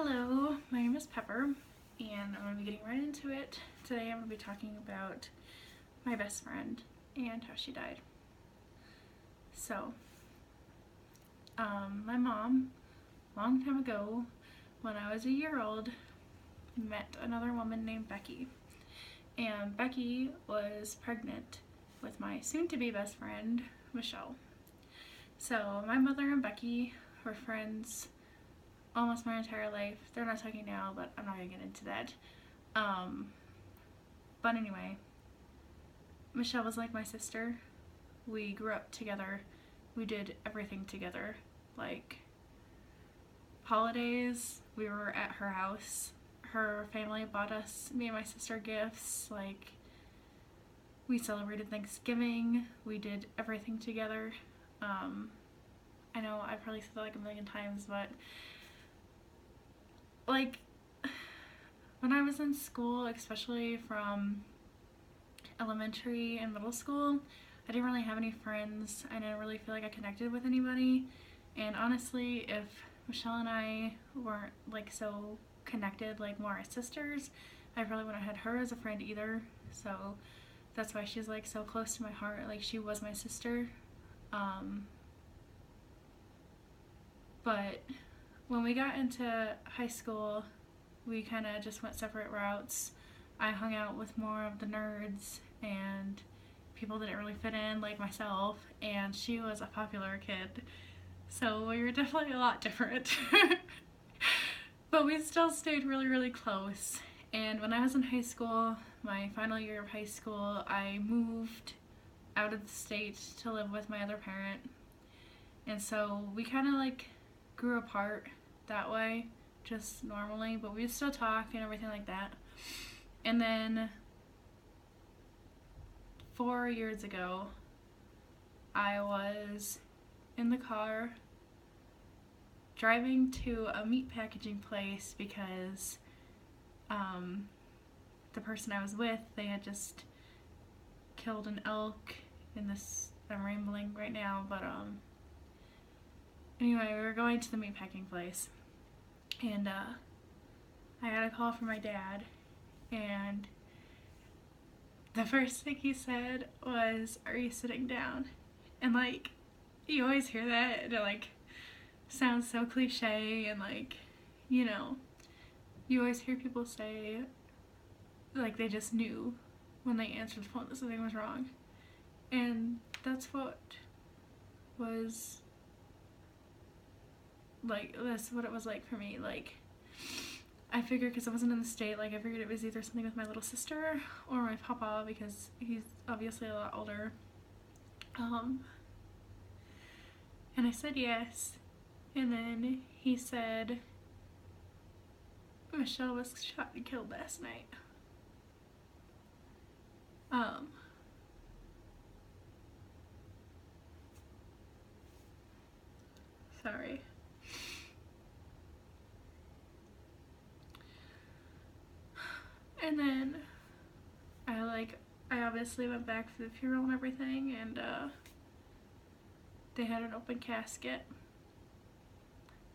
Hello, my name is Pepper, and I'm going to be getting right into it. Today I'm going to be talking about my best friend and how she died. So, my mom, long time ago, when I was a year old, met another woman named Becky. And Becky was pregnant with my soon-to-be best friend, Michelle. So, my mother and Becky were friends almost my entire life. They're not talking now, but I'm not gonna get into that. But anyway, Michelle was like my sister. We grew up together. We did everything together. Like holidays, we were at her house. Her family bought us, me and my sister, gifts. Like we celebrated Thanksgiving. We did everything together. I know I probably said that like a million times, but like when I was in school, especially from elementary and middle school, I didn't really have any friends. I didn't really feel like I connected with anybody. And honestly, if Michelle and I weren't like so connected, like more as sisters, I probably wouldn't have had her as a friend either. So that's why she's like so close to my heart. Like she was my sister. But when we got into high school, we kind of just went separate routes. I hung out with more of the nerds and people that didn't really fit in, like myself, and she was a popular kid. So we were definitely a lot different. But we still stayed really, really close. And when I was in high school, my final year of high school, I moved out of the state to live with my other parent. And so we kind of like grew apart that way, just normally, but we'd still talk and everything like that. And then 4 years ago, I was in the car driving to a meat packaging place because the person I was with, they had just killed an elk in this, I'm rambling right now, but anyway, we were going to the meat packing place, and I got a call from my dad, and the first thing he said was, "Are you sitting down?" And like, you always hear that, and it like sounds so cliche, and like, you know, you always hear people say like they just knew when they answered the phone that something was wrong. And that's what was like, that's what it was like for me. Like, I figured, because I wasn't in the state, like I figured it was either something with my little sister or my papa, because he's obviously a lot older. And I said yes, and then he said Michelle was shot and killed last night. Sorry. And then I obviously went back for the funeral and everything, and they had an open casket.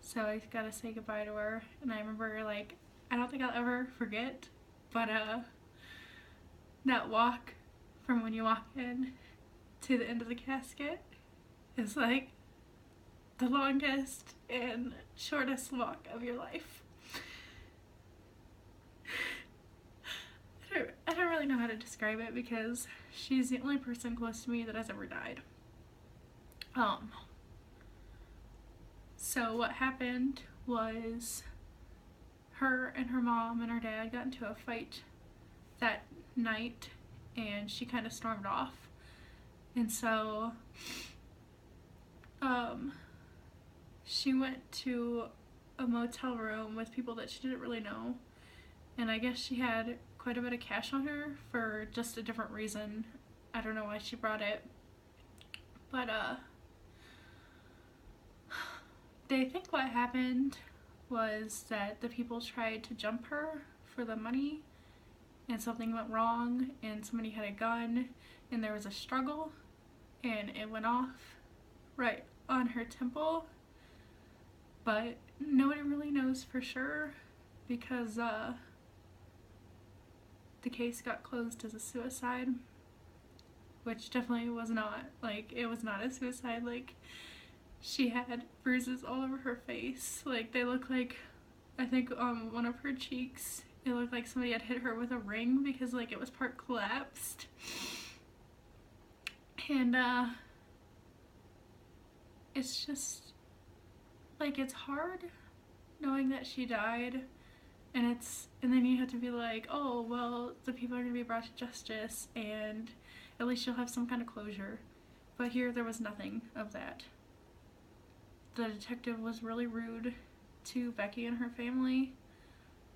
So I gotta say goodbye to her. And I remember, like, I don't think I'll ever forget, but that walk from when you walk in to the end of the casket is like the longest and shortest walk of your life. I don't really know how to describe it because she's the only person close to me that has ever died. So what happened was her and her mom and her dad got into a fight that night, and she kind of stormed off. And so she went to a motel room with people that she didn't really know, and I guess she had quite a bit of cash on her for just a different reason. I don't know why she brought it, but they think what happened was that the people tried to jump her for the money, and something went wrong, and somebody had a gun, and there was a struggle, and it went off right on her temple. but nobody really knows for sure because the case got closed as a suicide, which definitely was not. Like, it was not a suicide. Like, she had bruises all over her face. Like, they look like, I think on one of her cheeks, it looked like somebody had hit her with a ring because, like, it was part collapsed. And it's just, like, it's hard knowing that she died, and then you have to be like, oh, well, the people are going to be brought to justice, and at least you'll have some kind of closure. But here, there was nothing of that. The detective was really rude to Becky and her family.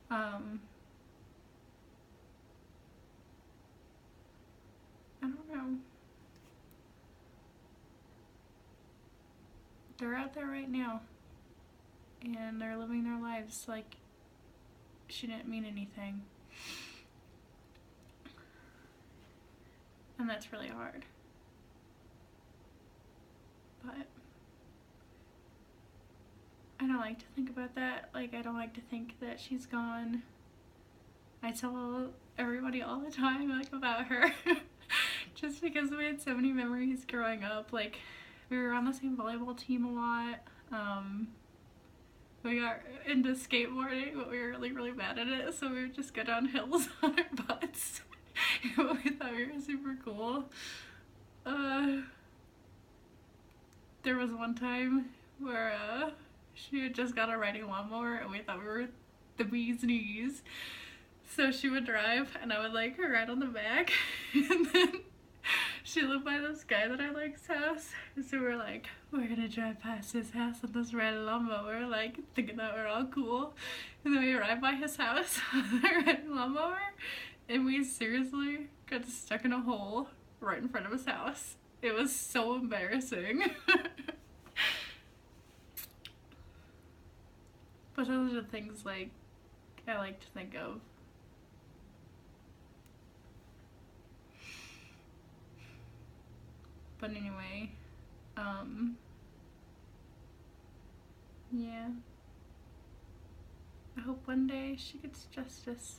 I don't know. They're out there right now, and they're living their lives like she didn't mean anything. And that's really hard. But I don't like to think about that. Like, I don't like to think that she's gone. I tell everybody all the time, like, about her. Just because we had so many memories growing up. Like, we were on the same volleyball team a lot. We got into skateboarding, but we were really, really bad at it, so we would just go down hills on our butts. But we thought we were super cool. There was one time where she had just got a riding lawnmower, and we thought we were the bee's knees. So she would drive, and I would, like, ride on the back, and then she lived by this guy that I like's house, and so we're like, we're gonna drive past his house on this red lawnmower, like, thinking that we're all cool, and then we arrived by his house on the red lawnmower, and we seriously got stuck in a hole right in front of his house. It was so embarrassing. But those are the things, like, I like to think of. But anyway, yeah. I hope one day she gets justice.